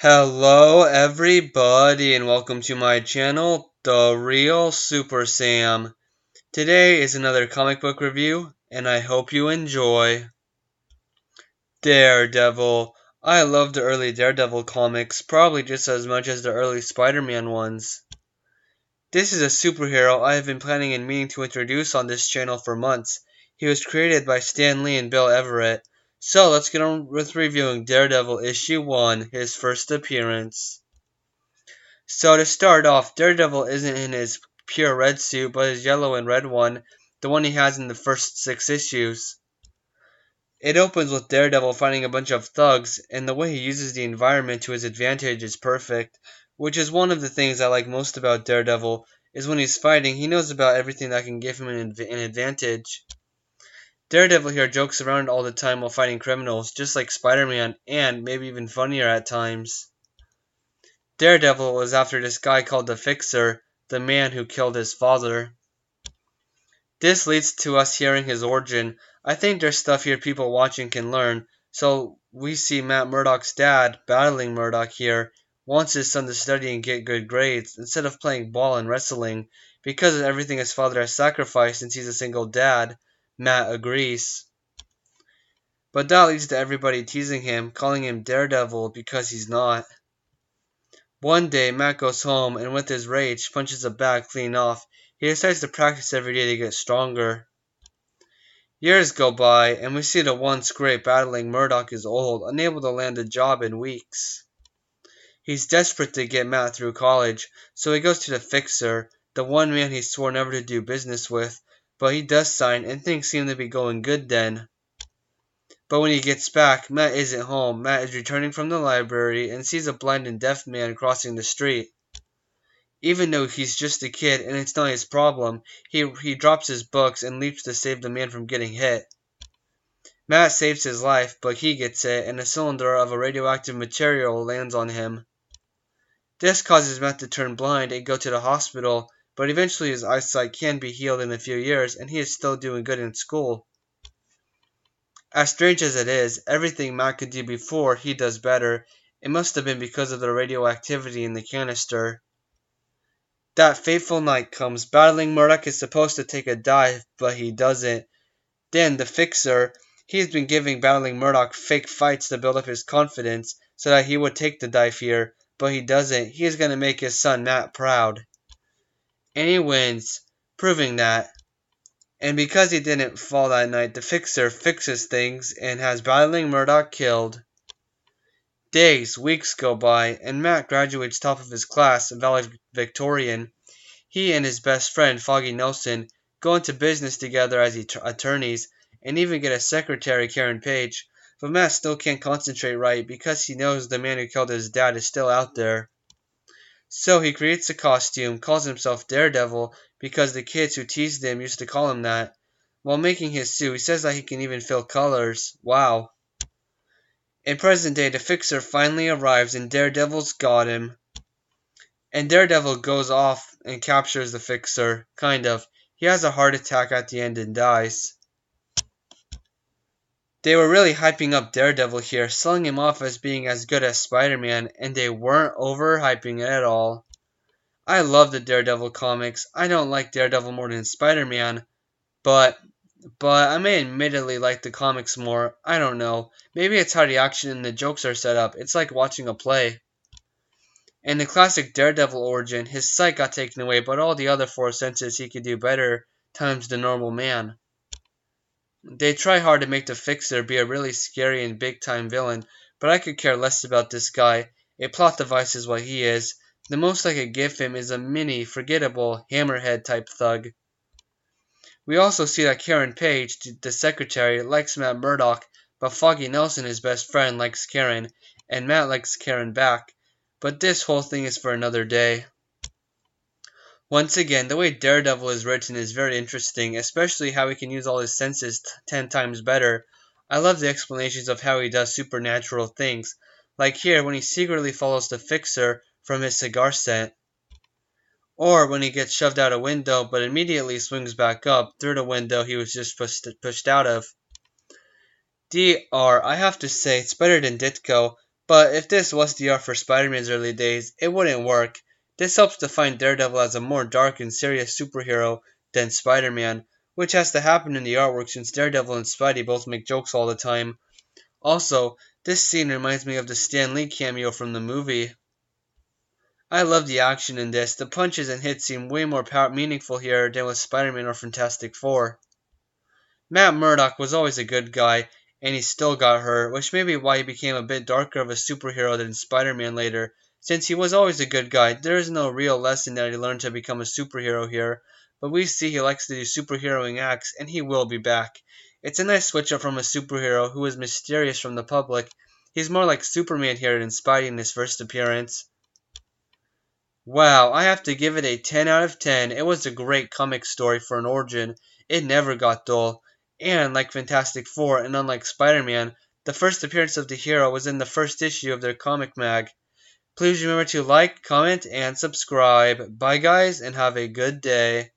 Hello everybody and welcome to my channel, The Real Super Sam. Today is another comic book review and I hope you enjoy. Daredevil. I love the early Daredevil comics, probably just as much as the early Spider-Man ones. This is a superhero I have been planning and meaning to introduce on this channel for months. He was created by Stan Lee and Bill Everett. So let's get on with reviewing Daredevil issue 1, his first appearance. So to start off, Daredevil isn't in his pure red suit, but his yellow and red one, the one he has in the first 6 issues. It opens with Daredevil fighting a bunch of thugs, and the way he uses the environment to his advantage is perfect, which is one of the things I like most about Daredevil, is when he's fighting, he knows about everything that can give him an advantage. Daredevil here jokes around all the time while fighting criminals, just like Spider-Man, and maybe even funnier at times. Daredevil was after this guy called the Fixer, the man who killed his father. This leads to us hearing his origin. I think there's stuff here people watching can learn. So we see Matt Murdock's dad, battling Murdock here, wants his son to study and get good grades instead of playing ball and wrestling because of everything his father has sacrificed since he's a single dad. Matt agrees. But that leads to everybody teasing him, calling him Daredevil because he's not. One day, Matt goes home and with his rage punches a bag clean off. He decides to practice every day to get stronger. Years go by, and we see the once great battling Murdock is old, unable to land a job in weeks. He's desperate to get Matt through college, so he goes to the Fixer, the one man he swore never to do business with, but he does sign and things seem to be going good then. But when he gets back, Matt isn't home. Matt is returning from the library and sees a blind and deaf man crossing the street. Even though he's just a kid and it's not his problem, he drops his books and leaps to save the man from getting hit. Matt saves his life, but he gets hit and a cylinder of a radioactive material lands on him. This causes Matt to turn blind and go to the hospital, but eventually his eyesight can be healed in a few years and he is still doing good in school. As strange as it is, everything Matt could do before, he does better. It must have been because of the radioactivity in the canister. That fateful night comes. Battling Murdock is supposed to take a dive, but he doesn't. Then, the Fixer, he's been giving Battling Murdock fake fights to build up his confidence, so that he would take the dive here, but he doesn't. He is going to make his son Matt proud. And he wins, proving that. And because he didn't fall that night, the Fixer fixes things and has Battling Murdock killed. Days, weeks go by, and Matt graduates top of his class, valedictorian. He and his best friend, Foggy Nelson, go into business together as attorneys, and even get a secretary, Karen Page, but Matt still can't concentrate right because he knows the man who killed his dad is still out there. So he creates a costume, calls himself Daredevil because the kids who teased him used to call him that. While making his suit, he says that he can even feel colors. Wow. In present day, the Fixer finally arrives and Daredevil's got him. And Daredevil goes off and captures the Fixer, kind of. He has a heart attack at the end and dies. They were really hyping up Daredevil here, selling him off as being as good as Spider-Man, and they weren't overhyping it at all. I love the Daredevil comics. I don't like Daredevil more than Spider-Man, but I may admittedly like the comics more. I don't know. Maybe it's how the action and the jokes are set up. It's like watching a play. In the classic Daredevil origin, his sight got taken away, but all the other 4 senses he could do better times the normal man. They try hard to make the Fixer be a really scary and big-time villain, but I could care less about this guy. A plot device is what he is. The most I could give him is a mini, forgettable, hammerhead-type thug. We also see that Karen Page, the secretary, likes Matt Murdock, but Foggy Nelson, his best friend, likes Karen, and Matt likes Karen back. But this whole thing is for another day. Once again, the way Daredevil is written is very interesting, especially how he can use all his senses 10 times better. I love the explanations of how he does supernatural things, like here when he secretly follows the Fixer from his cigar scent. Or when he gets shoved out a window but immediately swings back up through the window he was just pushed out of. I have to say, it's better than Ditko, But if this was the art for Spider-Man's early days, it wouldn't work. This helps define Daredevil as a more dark and serious superhero than Spider-Man, which has to happen in the artwork since Daredevil and Spidey both make jokes all the time. Also, this scene reminds me of the Stan Lee cameo from the movie. I love the action in this. The punches and hits seem way more meaningful here than with Spider-Man or Fantastic Four. Matt Murdock was always a good guy, and he still got hurt, which may be why he became a bit darker of a superhero than Spider-Man later. Since he was always a good guy, there is no real lesson that he learned to become a superhero here, but we see he likes to do superheroing acts, and he will be back. It's a nice switch up from a superhero who is mysterious from the public. He's more like Superman here than Spidey in his first appearance. Wow, I have to give it a 10 out of 10. It was a great comic story for an origin. It never got dull. And like Fantastic Four and unlike Spider-Man, the first appearance of the hero was in the first issue of their comic mag. Please remember to like, comment, and subscribe. Bye guys, and have a good day.